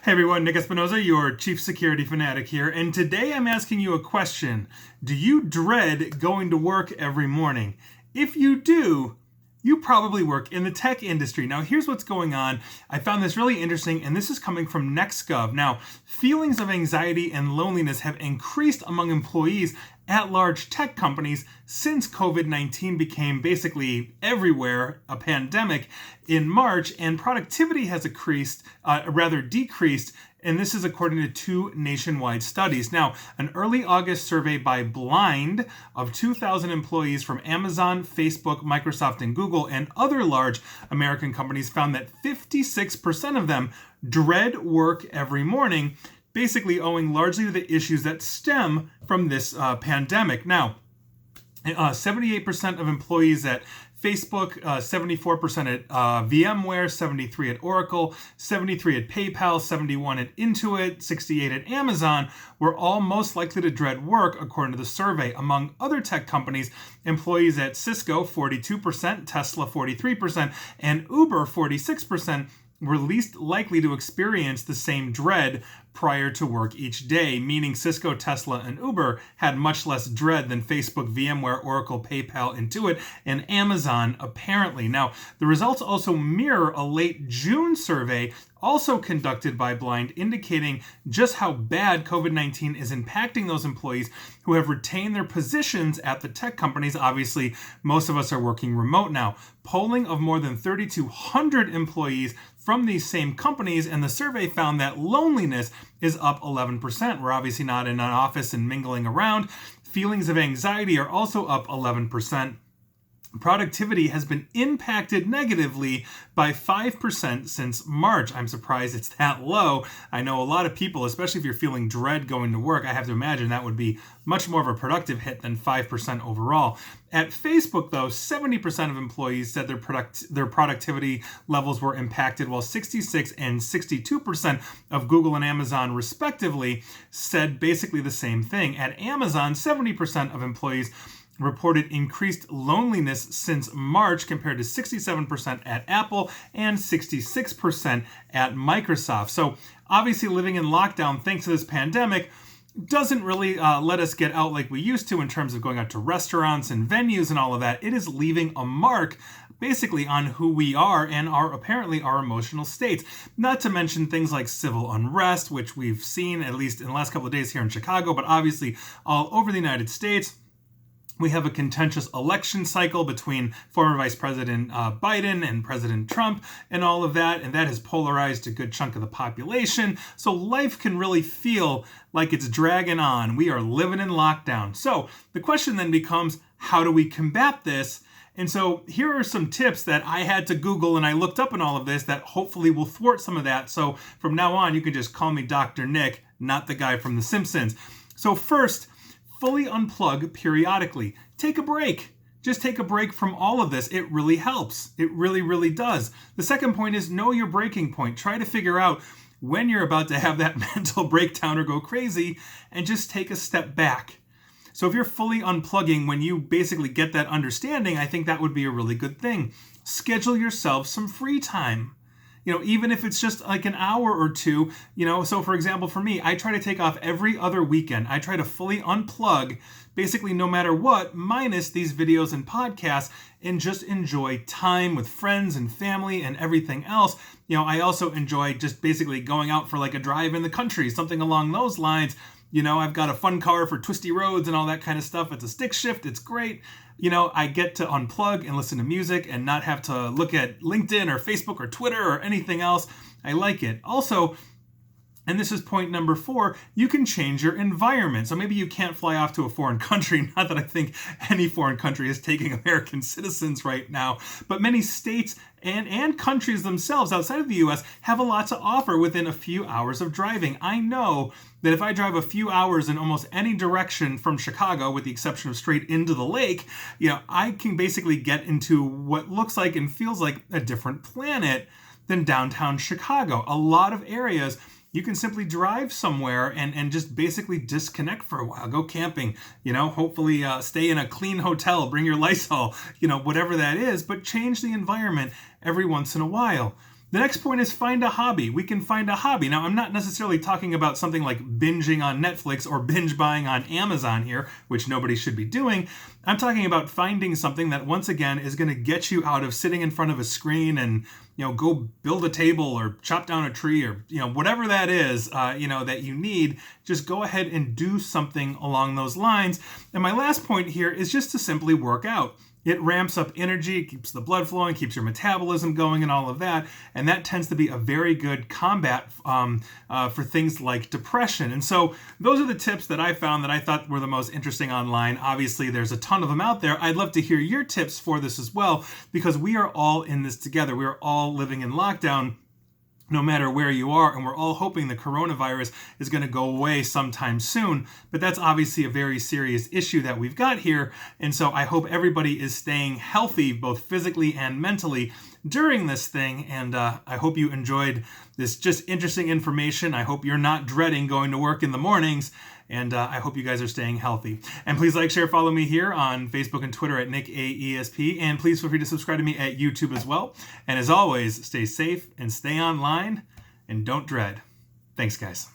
Hey everyone, Nick Espinoza, your Chief Security Fanatic here, and today I'm asking you a question. Do you dread going to work every morning? If you do, you probably work in the tech industry. Now, here's what's going on. I found this really interesting, and this is coming from NextGov. Now, feelings of anxiety and loneliness have increased among employees at large tech companies since COVID-19 became basically everywhere a pandemic in March, and productivity has decreased, and this is according to two nationwide studies. Now, an early August survey by Blind of 2,000 employees from Amazon, Facebook, Microsoft, and Google, and other large American companies found that 56% of them dread work every morning, basically owing largely to the issues that stem from this pandemic. Now, 78% of employees at Facebook, 74% at VMware, 73% at Oracle, 73% at PayPal, 71% at Intuit, 68% at Amazon were all most likely to dread work, according to the survey. Among other tech companies, employees at Cisco, 42%, Tesla, 43%, and Uber, 46%, were least likely to experience the same dread prior to work each day, meaning Cisco, Tesla, and Uber had much less dread than Facebook, VMware, Oracle, PayPal, Intuit, and Amazon, apparently. Now, the results also mirror a late June survey also conducted by Blind, indicating just how bad COVID-19 is impacting those employees who have retained their positions at the tech companies. Obviously, most of us are working remote now. Polling of more than 3,200 employees from these same companies, and the survey found that loneliness is up 11%. We're obviously not in an office and mingling around. Feelings of anxiety are also up 11%. Productivity has been impacted negatively by 5% since March. I'm surprised it's that low. I know a lot of people, especially if you're feeling dread going to work, I have to imagine that would be much more of a productive hit than 5% overall. At Facebook, though, 70% of employees said their productivity levels were impacted, while 66% and 62% of Google and Amazon, respectively, said basically the same thing. At Amazon, 70% of employees reported increased loneliness since March, compared to 67% at Apple and 66% at Microsoft. So obviously living in lockdown thanks to this pandemic doesn't really let us get out like we used to in terms of going out to restaurants and venues and all of that. It is leaving a mark basically on who we are and apparently our emotional states. Not to mention things like civil unrest, which we've seen at least in the last couple of days here in Chicago, but obviously all over the United States. We have a contentious election cycle between former Vice President Biden and President Trump and all of that, and that has polarized a good chunk of the population. So life can really feel like it's dragging on. We are living in lockdown. So the question then becomes, how do we combat this? And so here are some tips that I had to Google and I looked up in all of this that hopefully will thwart some of that. So from now on, you can just call me Dr. Nick, not the guy from The Simpsons. So first, fully unplug periodically. Take a break. Just take a break from all of this. It really helps. It really, really does. The second point is know your breaking point. Try to figure out when you're about to have that mental breakdown or go crazy, and just take a step back. So if you're fully unplugging when you basically get that understanding, I think that would be a really good thing. Schedule yourself some free time. Even if it's just like an hour or two, so for example, for me, I try to take off every other weekend. I try to fully unplug, basically no matter what, minus these videos and podcasts, and just enjoy time with friends and family and everything else. I also enjoy just basically going out for like a drive in the country, something along those lines. I've got a fun car for twisty roads and all that kind of stuff. It's a stick shift. It's great. I get to unplug and listen to music and not have to look at LinkedIn or Facebook or Twitter or anything else. I like it. Also, and this is point number 4, you can change your environment. So maybe you can't fly off to a foreign country, not that I think any foreign country is taking American citizens right now, but many states and countries themselves outside of the US have a lot to offer within a few hours of driving. I know that if I drive a few hours in almost any direction from Chicago, with the exception of straight into the lake, I can basically get into what looks like and feels like a different planet than downtown Chicago. A lot of areas you can simply drive somewhere and just basically disconnect for a while. Go camping, hopefully stay in a clean hotel, bring your Lysol, whatever that is, but change the environment every once in a while. The next point is find a hobby. We can find a hobby. Now, I'm not necessarily talking about something like binging on Netflix or binge buying on Amazon here, which nobody should be doing. I'm talking about finding something that, once again, is going to get you out of sitting in front of a screen and, go build a table or chop down a tree or, whatever that is, that you need. Just go ahead and do something along those lines. And my last point here is just to simply work out. It ramps up energy, keeps the blood flowing, keeps your metabolism going and all of that. And that tends to be a very good combat for things like depression. And so those are the tips that I found that I thought were the most interesting online. Obviously, there's a ton of them out there. I'd love to hear your tips for this as well, because we are all in this together. We are all living in lockdown, no matter where you are, and we're all hoping the coronavirus is going to go away sometime soon. But that's obviously a very serious issue that we've got here, and so I hope everybody is staying healthy, both physically and mentally, during this thing, and I hope you enjoyed this just interesting information. I hope you're not dreading going to work in the mornings, and I hope you guys are staying healthy. And please like, share, follow me here on Facebook and Twitter at NickAESP, and please feel free to subscribe to me at YouTube as well. And as always, stay safe and stay online, and don't dread. Thanks, guys.